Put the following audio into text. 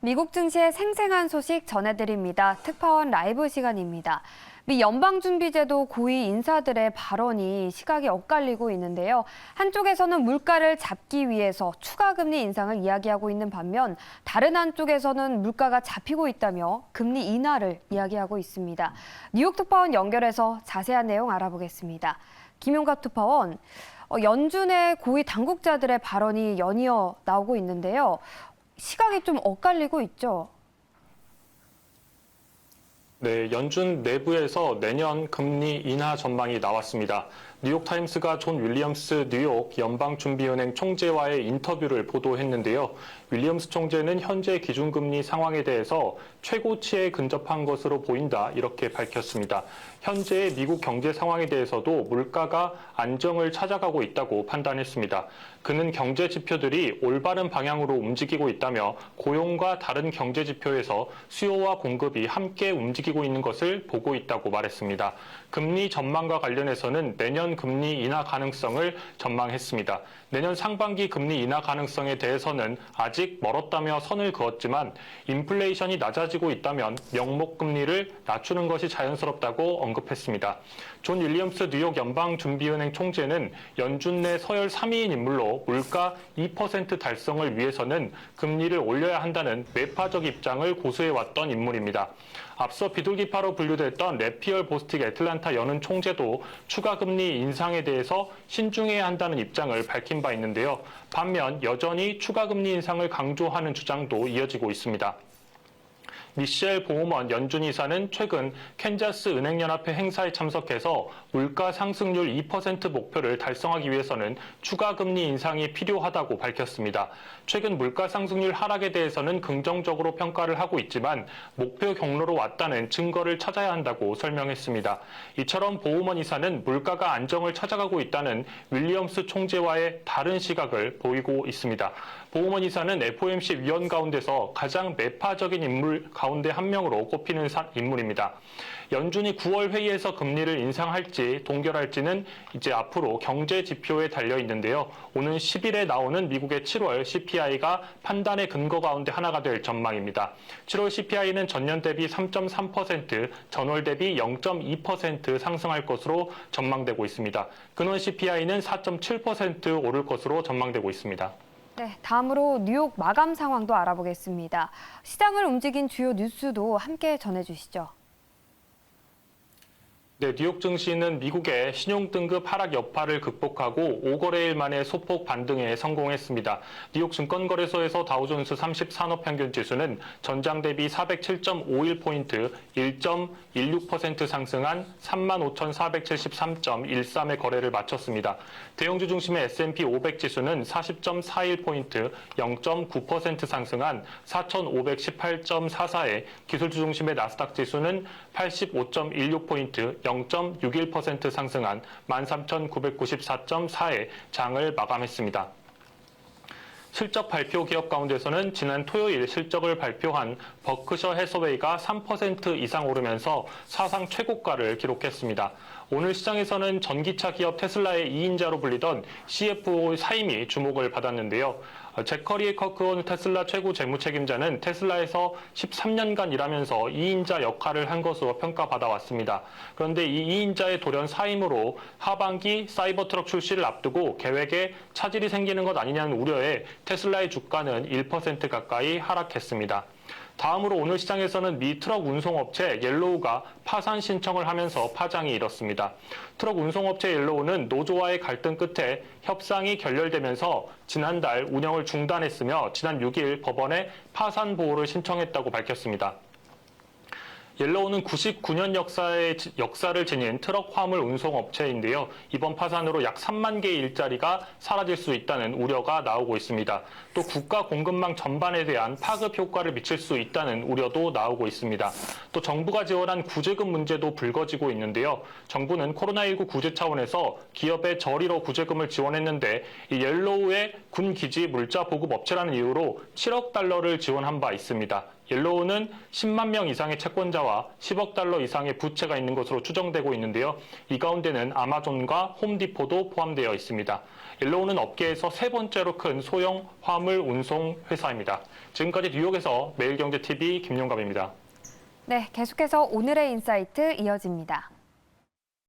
미국 증시의 생생한 소식 전해드립니다. 특파원 라이브 시간입니다. 미 연방준비제도 고위 인사들의 발언이 시각이 엇갈리고 있는데요. 한쪽에서는 물가를 잡기 위해서 추가 금리 인상을 이야기하고 있는 반면 다른 한쪽에서는 물가가 잡히고 있다며 금리 인하를 이야기하고 있습니다. 뉴욕 특파원 연결해서 자세한 내용 알아보겠습니다. 김용갑 특파원, 연준의 고위 당국자들의 발언이 연이어 나오고 있는데요. 시각이 좀 엇갈리고 있죠. 네, 연준 내부에서 내년 금리 인하 전망이 나왔습니다. 뉴욕타임스가 존 윌리엄스 뉴욕 연방준비은행 총재와의 인터뷰를 보도했는데요. 윌리엄스 총재는 현재 기준금리 상황에 대해서 최고치에 근접한 것으로 보인다 이렇게 밝혔습니다. 현재의 미국 경제 상황에 대해서도 물가가 안정을 찾아가고 있다고 판단했습니다. 그는 경제 지표들이 올바른 방향으로 움직이고 있다며 고용과 다른 경제 지표에서 수요와 공급이 함께 움직이고 있는 것을 보고 있다고 말했습니다. 금리 전망과 관련해서는 내년 금리 인하 가능성을 전망했습니다. 내년 상반기 금리 인하 가능성에 대해서는 아직 멀었다며 선을 그었지만 인플레이션이 낮아지고 있다면 명목 금리를 낮추는 것이 자연스럽다고 언급했습니다. 존 윌리엄스 뉴욕 연방준비은행 총재는 연준 내 서열 3위인 인물로 물가 2% 달성을 위해서는 금리를 올려야 한다는 매파적 입장을 고수해왔던 인물입니다. 앞서 비둘기파로 분류됐던 래피얼 보스틱 애틀란타 연은 총재도 추가 금리 인상에 대해서 신중해야 한다는 입장을 밝힌 바 있는데요. 반면 여전히 추가 금리 인상을 강조하는 주장도 이어지고 있습니다. 미셸 보우먼 연준 이사는 최근 캔자스 은행연합회 행사에 참석해서 물가 상승률 2% 목표를 달성하기 위해서는 추가 금리 인상이 필요하다고 밝혔습니다. 최근 물가 상승률 하락에 대해서는 긍정적으로 평가를 하고 있지만 목표 경로로 왔다는 증거를 찾아야 한다고 설명했습니다. 이처럼 보우먼 이사는 물가가 안정을 찾아가고 있다는 윌리엄스 총재와의 다른 시각을 보이고 있습니다. 보우먼 이사는 FOMC 위원 가운데서 가장 매파적인 인물 가운데 한 명으로 꼽히는 인물입니다. 연준이 9월 회의에서 금리를 인상할지 동결할지는 이제 앞으로 경제 지표에 달려 있는데요. 오는 10일에 나오는 미국의 7월 CPI가 판단의 근거 가운데 하나가 될 전망입니다. 7월 CPI는 전년 대비 3.3%, 전월 대비 0.2% 상승할 것으로 전망되고 있습니다. 근원 CPI는 4.7% 오를 것으로 전망되고 있습니다. 네, 다음으로 뉴욕 마감 상황도 알아보겠습니다. 시장을 움직인 주요 뉴스도 함께 전해주시죠. 네, 뉴욕 증시는 미국의 신용등급 하락 여파를 극복하고 5거래일 만에 소폭 반등에 성공했습니다. 뉴욕 증권거래소에서 다우존스 30산업평균 지수는 전장 대비 407.51포인트, 1.16% 상승한 35,473.13의 거래를 마쳤습니다. 대형주 중심의 S&P 500 지수는 40.41포인트, 0.9% 상승한 4,518.44에 기술주 중심의 나스닥 지수는 85.16포인트, 0.61% 상승한 13,994.4의 장을 마감했습니다. 실적 발표 기업 가운데서는 지난 토요일 실적을 발표한 버크셔 해서웨이가 3% 이상 오르면서 사상 최고가를 기록했습니다. 오늘 시장에서는 전기차 기업 테슬라의 2인자로 불리던 CFO 사임이 주목을 받았는데요. 제커리 커크온 테슬라 최고 재무책임자는 테슬라에서 13년간 일하면서 2인자 역할을 한 것으로 평가받아 왔습니다. 그런데 이 2인자의 돌연 사임으로 하반기 사이버트럭 출시를 앞두고 계획에 차질이 생기는 것 아니냐는 우려에 테슬라의 주가는 1% 가까이 하락했습니다. 다음으로 오늘 시장에서는 미 트럭 운송업체 옐로우가 파산 신청을 하면서 파장이 일었습니다. 트럭 운송업체 옐로우는 노조와의 갈등 끝에 협상이 결렬되면서 지난달 운영을 중단했으며 지난 6일 법원에 파산 보호를 신청했다고 밝혔습니다. 옐로우는 99년 역사를 지닌 트럭 화물 운송업체인데요. 이번 파산으로 약 3만 개의 일자리가 사라질 수 있다는 우려가 나오고 있습니다. 또 국가 공급망 전반에 대한 파급 효과를 미칠 수 있다는 우려도 나오고 있습니다. 또 정부가 지원한 구제금 문제도 불거지고 있는데요. 정부는 코로나19 구제 차원에서 기업의 저리로 구제금을 지원했는데 이 옐로우의 군기지 물자 보급 업체라는 이유로 7억 달러를 지원한 바 있습니다. 옐로우는 10만 명 이상의 채권자와 10억 달러 이상의 부채가 있는 것으로 추정되고 있는데요. 이 가운데는 아마존과 홈디포도 포함되어 있습니다. 옐로우는 업계에서 세 번째로 큰 소형 화물 운송 회사입니다. 지금까지 뉴욕에서 매일경제TV 김용갑입니다. 네, 계속해서 오늘의 인사이트 이어집니다.